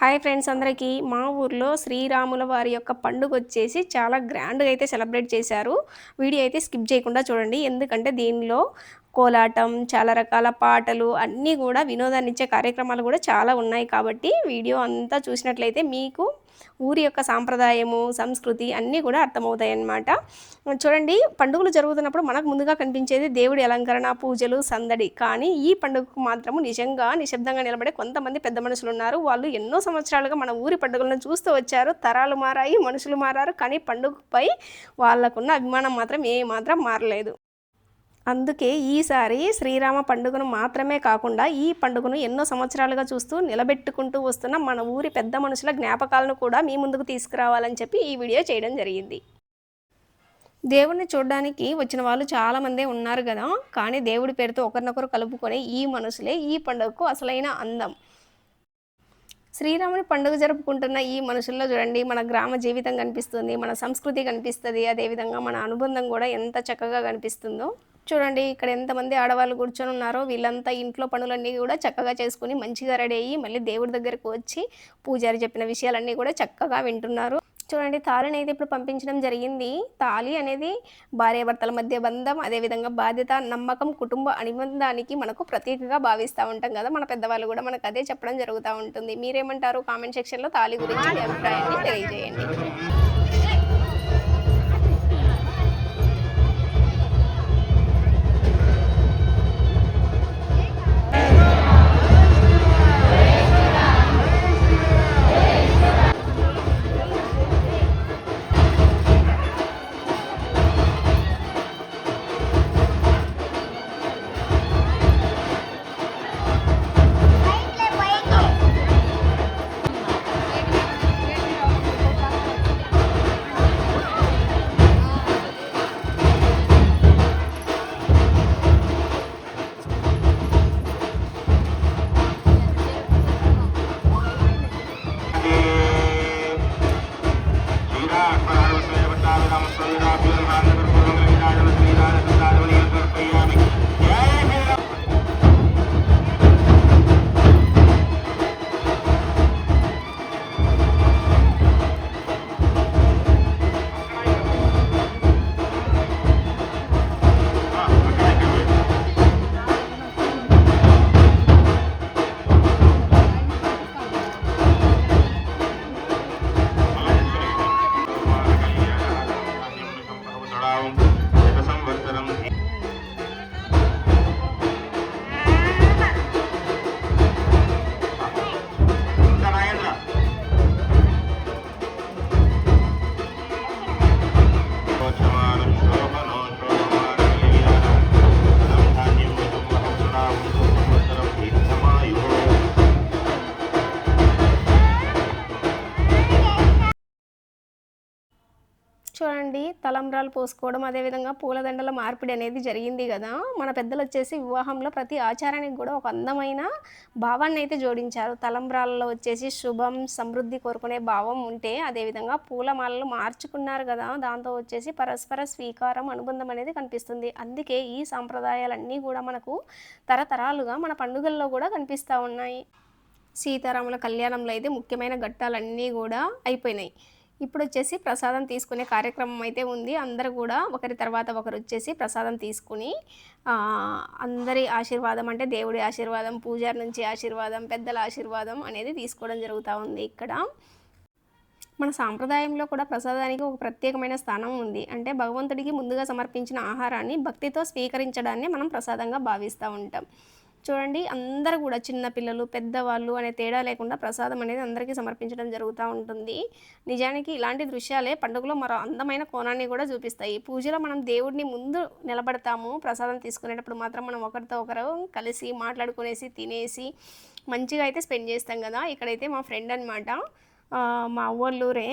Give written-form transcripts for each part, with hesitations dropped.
Hi friends అందరికీ. మా ఊర్లో శ్రీరాముల వారి యొక్క పండుగొచ్చేసి చాలా గ్రాండ్‌గా అయితే సెలబ్రేట్ చేశారు. వీడియో అయితే స్కిప్ చేయకుండా చూడండి. ఎందుకంటే దీనిలో కోలాటం, చాలా రకాల పాటలు అన్నీ గూడా వినోదాన్నిచ్చే కార్యక్రమాలు గూడా చాలా ఉన్నాయి కాబట్టి వీడియో అంతా చూసినట్లయితే మీకు ఊరి యొక్క సాంప్రదాయము, సంస్కృతి అన్నీ కూడా అర్థమవుతాయన్నమాట. చూడండి, పండుగలు జరుగుతున్నప్పుడు మనకు ముందుగా కనిపించేది దేవుడి అలంకరణ, పూజలు, సందడి. కానీ ఈ పండుగకు మాత్రము నిజంగా నిశ్శబ్దంగా నిలబడే కొంతమంది పెద్ద మనుషులున్నారు. వాళ్ళు ఎన్నో సంవత్సరాలుగా మన ఊరి పండుగలను చూస్తూ వచ్చారు. తరాలు మారాయి, మనుషులు మారారు. కానీ పండుగపై వాళ్ళకున్న అభిమానం మాత్రం ఏమాత్రం మారలేదు. అందుకే ఈసారి శ్రీరామ పండుగను మాత్రమే కాకుండా ఈ పండుగను ఎన్నో సంవత్సరాలుగా చూస్తూ నిలబెట్టుకుంటూ వస్తున్న మన ఊరి పెద్ద మనుషుల జ్ఞాపకాలను కూడా మీ ముందుకు తీసుకురావాలని చెప్పి ఈ వీడియో చేయడం జరిగింది. దేవుడిని చూడడానికి వచ్చిన వాళ్ళు చాలామందే ఉన్నారు కదా, కానీ దేవుడి పేరుతో ఒకరినొకరు కలుపుకొని ఈ మనుషులే ఈ పండుగకు అసలైన అందం. శ్రీరాముని పండుగ జరుపుకుంటున్న ఈ మనుషుల్లో చూడండి, మన గ్రామ జీవితం కనిపిస్తుంది, మన సంస్కృతి కనిపిస్తుంది, అదేవిధంగా మన అనుబంధం కూడా ఎంత చక్కగా కనిపిస్తుందో. చూడండి, ఇక్కడ ఎంతమంది ఆడవాళ్ళు కూర్చొని ఉన్నారో. వీళ్ళంతా ఇంట్లో పనులన్నీ కూడా చక్కగా చేసుకుని మంచిగా రెడీ అయ్యి మళ్ళీ దేవుడి దగ్గరకు వచ్చి పూజారి చెప్పిన విషయాలన్నీ కూడా చక్కగా వింటున్నారు. చూడండి, తాళిని అయితే ఇప్పుడు పంపించడం జరిగింది. తాళి అనేది భార్యాభర్తల మధ్య బంధం, అదేవిధంగా బాధ్యత, నమ్మకం, కుటుంబ అనుబంధానికి మనకు ప్రతీకగా భావిస్తూ ఉంటాం కదా. మన పెద్దవాళ్ళు కూడా మనకు అదే చెప్పడం జరుగుతూ ఉంటుంది. మీరేమంటారు? కామెంట్ సెక్షన్లో తాళి గురించి మీ అభిప్రాయాన్ని తెలియజేయండి. చూడండి, తలంబ్రాలు పోసుకోవడం, అదేవిధంగా పూలదండల మార్పిడి అనేది జరిగింది కదా. మన పెద్దలు వచ్చేసి వివాహంలో ప్రతి ఆచారానికి కూడా ఒక అందమైన భావాన్ని అయితే జోడించారు. తలంబ్రాలలో వచ్చేసి శుభం, సమృద్ధి కోరుకునే భావం ఉంటే, అదేవిధంగా పూలమాలలు మార్చుకున్నారు కదా, దాంతో వచ్చేసి పరస్పర స్వీకారం, అనుబంధం అనేది కనిపిస్తుంది. అందుకే ఈ సాంప్రదాయాలన్నీ కూడా మనకు తరతరాలుగా మన పండుగల్లో కూడా కనిపిస్తూ ఉన్నాయి. సీతారాముల కళ్యాణంలో అయితే ముఖ్యమైన ఘట్టాలన్నీ కూడా అయిపోయినాయి. ఇప్పుడు వచ్చేసి ప్రసాదం తీసుకునే కార్యక్రమం అయితే ఉంది. అందరూ కూడా ఒకరి తర్వాత ఒకరు వచ్చేసి ప్రసాదం తీసుకుని అందరి ఆశీర్వాదం, అంటే దేవుడి ఆశీర్వాదం, పూజారి నుంచి ఆశీర్వాదం, పెద్దల ఆశీర్వాదం అనేది తీసుకోవడం జరుగుతూ ఉంది. ఇక్కడ మన సాంప్రదాయంలో కూడా ప్రసాదానికి ఒక ప్రత్యేకమైన స్థానం ఉంది. అంటే భగవంతుడికి ముందుగా సమర్పించిన ఆహారాన్ని భక్తితో స్వీకరించడాన్ని మనం ప్రసాదంగా భావిస్తూ ఉంటాం. చూడండి, అందరూ కూడా చిన్నపిల్లలు, పెద్దవాళ్ళు అనే తేడా లేకుండా ప్రసాదం అనేది అందరికీ సమర్పించడం జరుగుతూ ఉంటుంది. నిజానికి ఇలాంటి దృశ్యాలే పండుగలో మరో అందమైన కోణాన్ని కూడా చూపిస్తాయి. పూజలో మనం దేవుడిని ముందు నిలబడతాము. ప్రసాదం తీసుకునేటప్పుడు మాత్రం మనం ఒకరితో ఒకరు కలిసి మాట్లాడుకునేసి తినేసి మంచిగా అయితే స్పెండ్ చేస్తాం కదా. ఇక్కడైతే మా ఫ్రెండ్ అనమాట, మా అవ్వల్లూరే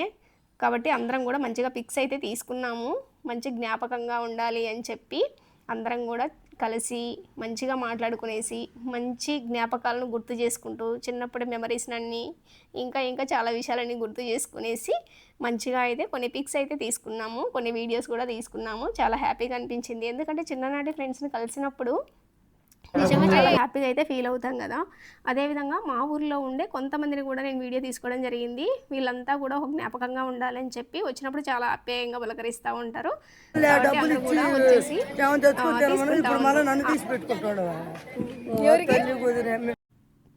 కాబట్టి అందరం కూడా మంచిగా పిక్స్ అయితే తీసుకున్నాము. మంచి జ్ఞాపకంగా ఉండాలి అని చెప్పి అందరం కూడా కలిసి మంచిగా మాట్లాడుకునేసి మంచి జ్ఞాపకాలను గుర్తు చేసుకుంటూ చిన్నప్పటి మెమరీస్‌నన్నీ ఇంకా చాలా విషయాలన్నీ గుర్తు చేసుకునేసి మంచిగా అయితే కొన్ని పిక్స్ అయితే తీసుకున్నాము. కొన్ని వీడియోస్ కూడా తీసుకున్నాము. చాలా హ్యాపీగా అనిపించింది. ఎందుకంటే చిన్ననాటి ఫ్రెండ్స్‌ని కలిసినప్పుడు నిజంగా చాలా హ్యాపీగా అయితే ఫీల్ అవుతాం కదా. అదేవిధంగా మా ఊర్లో ఉండే కొంతమందిని కూడా నేను వీడియో తీసుకోవడం జరిగింది. వీళ్ళంతా కూడా ఒక జ్ఞాపకంగా ఉండాలని చెప్పి వచ్చినప్పుడు చాలా ఆప్యాయంగా పలకరిస్తూ ఉంటారు. కాబట్టి అందరూ కూడా వచ్చేసి తీసుకుంటా ఉంటారు.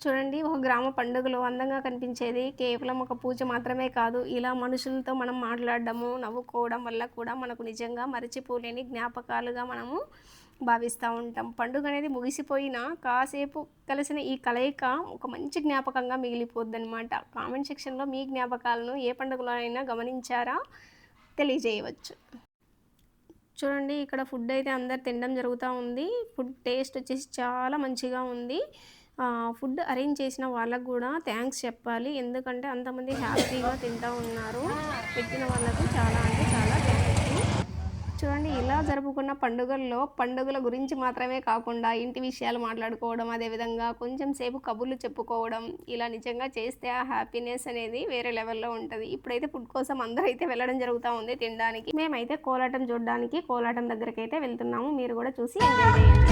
చూడండి, ఒక గ్రామ పండుగలో అందంగా కనిపించేది కేవలం ఒక పూజ మాత్రమే కాదు. ఇలా మనుషులతో మనం మాట్లాడడము, నవ్వుకోవడం వల్ల కూడా మనకు నిజంగా మరచిపోలేని జ్ఞాపకాలుగా మనము భావిస్తూ ఉంటాం. పండుగ అనేది ముగిసిపోయినా కాసేపు కలిసిన ఈ కలయిక ఒక మంచి జ్ఞాపకంగా మిగిలిపోద్దనమాట. కామెంట్ సెక్షన్లో మీ జ్ఞాపకాలను ఏ పండుగలో అయినా గమనించారా తెలియజేయవచ్చు. చూడండి, ఇక్కడ ఫుడ్ అయితే అందరు తినడం జరుగుతూ ఉంది. ఫుడ్ టేస్ట్ వచ్చేసి చాలా మంచిగా ఉంది. ఫుడ్ అరేంజ్ చేసిన వాళ్ళకు కూడా థ్యాంక్స్ చెప్పాలి. ఎందుకంటే అంతమంది హ్యాపీగా తింటూ ఉన్నారు. పెట్టిన వాళ్ళకు చాలా అంటే చాలా థ్యాంక్స్. చూడండి, ఇలా జరుపుకున్న పండుగల గురించి మాత్రమే కాకుండా ఇంటి విషయాలు మాట్లాడుకోవడం, అదేవిధంగా కొంచెం సేపు కబుర్లు చెప్పుకోవడం, ఇలా నిజంగా చేస్తే ఆ హ్యాపీనెస్ అనేది వేరే లెవెల్లో ఉంటుంది. ఇప్పుడైతే ఫుడ్ కోసం అందరూ అయితే వెళ్ళడం జరుగుతూ ఉంది తినడానికి. మేమైతే కోలాటం చూడడానికి కోలాటం దగ్గరికి అయితే వెళ్తున్నాము. మీరు కూడా చూసి ఎంజాయ్ చేయండి.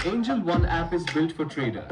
Angel One app is built for traders.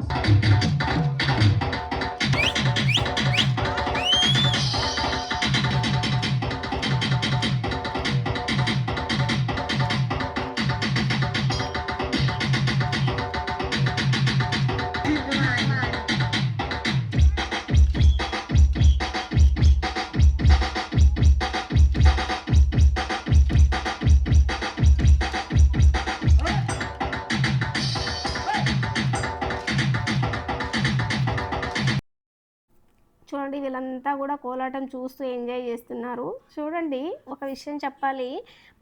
చూడండి వీళ్ళంతా కూడా కోలాటం చూస్తూ ఎంజాయ్ చేస్తున్నారు. చూడండి ఒక విషయం చెప్పాలి,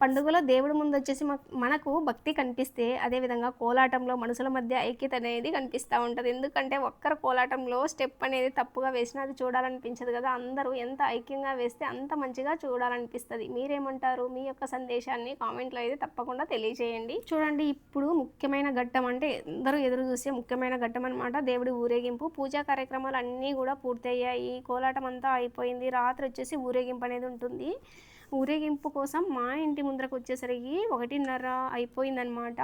పండుగలో దేవుడి ముందు వచ్చేసి మనకు భక్తి కనిపిస్తే అదేవిధంగా కోలాటంలో మనుషుల మధ్య ఐక్యత అనేది కనిపిస్తూ ఉంటుంది. ఎందుకంటే ఒక్కరు కోలాటంలో స్టెప్ అనేది తప్పుగా వేసినా అది చూడాలనిపించదు కదా, అందరూ ఎంత ఐక్యంగా వేస్తే అంత మంచిగా చూడాలనిపిస్తుంది. మీరేమంటారు? మీ యొక్క సందేశాన్ని కామెంట్లో అయితే తప్పకుండా తెలియజేయండి. చూడండి ఇప్పుడు ముఖ్యమైన ఘట్టం, అంటే అందరూ ఎదురు చూసే ముఖ్యమైన ఘట్టం అనమాట, దేవుడి ఊరేగింపు. పూజా కార్యక్రమాలు అన్నీ కూడా పూర్తయ్యాయి, కోలాటం అంతా అయిపోయింది. రాత్రి వచ్చేసి ఊరేగింపు అనేది ఉంటుంది. ఊరేగింపు కోసం మా ఇంటి ముందరకు వచ్చేసరికి 1:30 అయిపోయిందనమాట.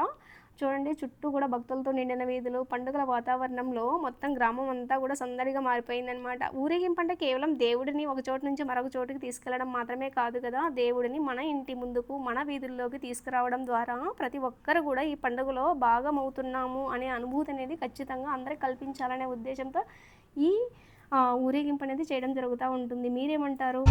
చూడండి చుట్టూ కూడా భక్తులతో నిండిన వీధులు, పండుగల వాతావరణంలో మొత్తం గ్రామం అంతా కూడా సందడిగా మారిపోయిందనమాట. ఊరేగింపు అంటే కేవలం దేవుడిని ఒక చోటు నుంచి మరొక చోటుకి తీసుకెళ్లడం మాత్రమే కాదు కదా, దేవుడిని మన ఇంటి ముందుకు మన వీధుల్లోకి తీసుకురావడం ద్వారా ప్రతి ఒక్కరు కూడా ఈ పండుగలో భాగమవుతున్నాము అనే అనుభూతి అనేది ఖచ్చితంగా అందరికి కల్పించాలనే ఉద్దేశంతో ఈ ఊరేగింపు అనేది చేయడం జరుగుతూ ఉంటుంది. మీరేమంటారు?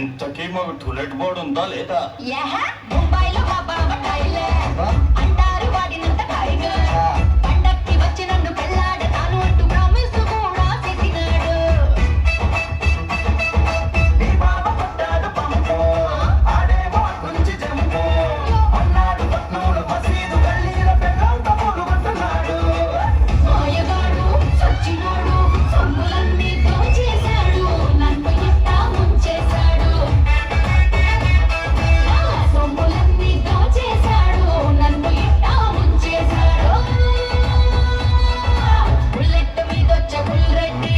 ఎంతకీ మాకు టూలెట్ బోర్డు ఉందా లేదా? ముంబైలో మా బావ టైలర్ అంటారు వాడినంత టైగర్. పండక్కి వచ్చి నన్ను పెళ్ళాడతాను అంటూ ప్రామిస్ కూడా చేసినాడు. నీ బావ పట్టాడు పంపు ఆడేమో కొంచెం జంపు అన్నాడు పట్నంలో మసీదు గల్లీల పెళ్ళంత పొడుగుతున్నాడు. మాయగాడు సచ్చినోడు సొమ్ములన్నీ దోచేశాడు, నన్ను ఇట్టా ముంచేశాడు. సొమ్ములన్నీ దోచేశాడు, నన్ను ఇట్టా ముంచేశాడు. బుల్లెట్ మీదొచ్చే బుల్లెట్టి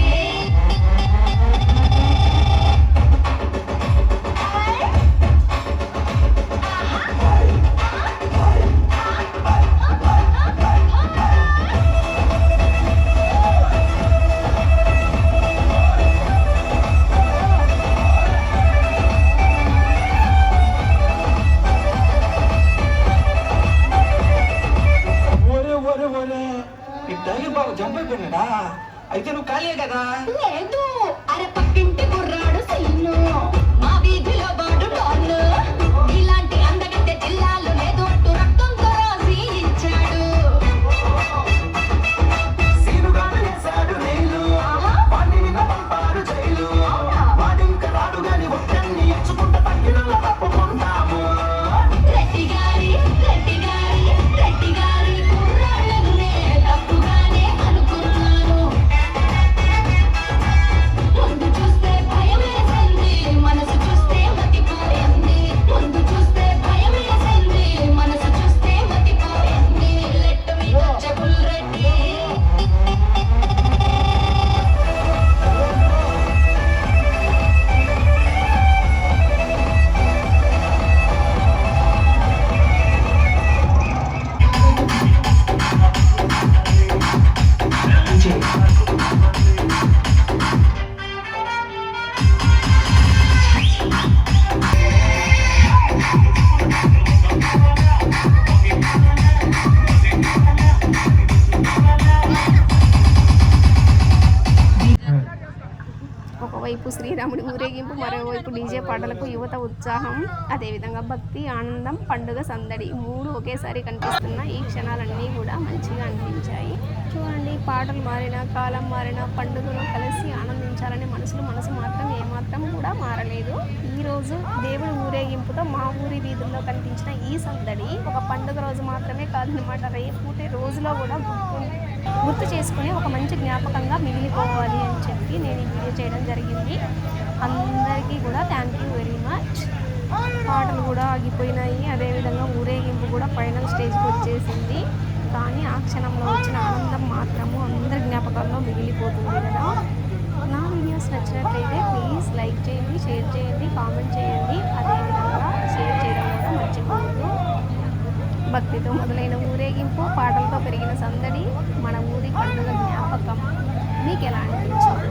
ఒరే ఒరే ఒరే, ఈ టైగర్ బాబు జంప్ అయిపోయినాడా? అయితే నువ్వు ఖాళీ కదా? లేదు, అరే పక్కింటి కుర్రాడు సీను, మా వీధిలో వాడు డాన్. ఇలాంటి అందగత్తె జిల్లాలో లేదు అంటూ రక్తంతో రాసి ఇచ్చాడు. సీనుగాడు వేశాడు రైలు, వాడిని పంపారు జైలు. వాడింక రాడు గాని ఒక్కడిని ఇచ్చుకుంట తగ్గిన తప్పుకుంటాము. రెడ్డి గారి కుర్రాళ్ళను నే తప్పుగానే అనుకున్నాను. ముందు చూస్తే ఒకవైపు శ్రీరాముడి ఊరేగింపు, మరోవైపు డీజే పాటలకు యువత ఉత్సాహం, అదేవిధంగా భక్తి, ఆనందం, పండుగ సందడి 3 ఒకేసారి కనిపిస్తున్న ఈ క్షణాలన్నీ కూడా మంచిగా అనిపించాయి. చూడండి, పాటలు మారినా, కాలం మారినా, పండుగను కలిసి ఆనందించాలనే మనసు మాత్రం ఏమాత్రం కూడా మారలేదు. ఈరోజు దేవుడి ఊరేగింపుతో మా ఊరి వీధుల్లో కనిపించిన ఈ సందడి ఒక పండుగ రోజు మాత్రమే కాదనమాట, రేపు రోజులో కూడా గుర్తు చేసుకుని ఒక మంచి జ్ఞాపకంగా మిగిలిపోవాలి అని చెప్పి నేను ఈ వీడియో చేయడం జరిగింది. అందరికీ కూడా థ్యాంక్ యూ వెరీ మచ్. పాటలు కూడా ఆగిపోయినాయి, అదేవిధంగా ఊరేగింపు కూడా ఫైనల్ స్టేజ్కి వచ్చేసింది. కానీ ఆ క్షణంలో వచ్చిన ఆనందం మాత్రము అందరి జ్ఞాపకాల్లో మిగిలిపోతుంది కదా. నా వీడియోస్ నచ్చినట్లయితే ప్లీజ్ లైక్ చేయండి, షేర్ చేయండి, కామెంట్ చేయండి, అదేవిధంగా షేర్ చేయడం కూడా మర్చిపోవద్దు. భక్తితో మొదలైన ఊరేగింపు, పాటలతో పెరిగిన సందడి, మన ఊరి పండుగ జ్ఞాపకం మీకు ఎలా అనిపించింది?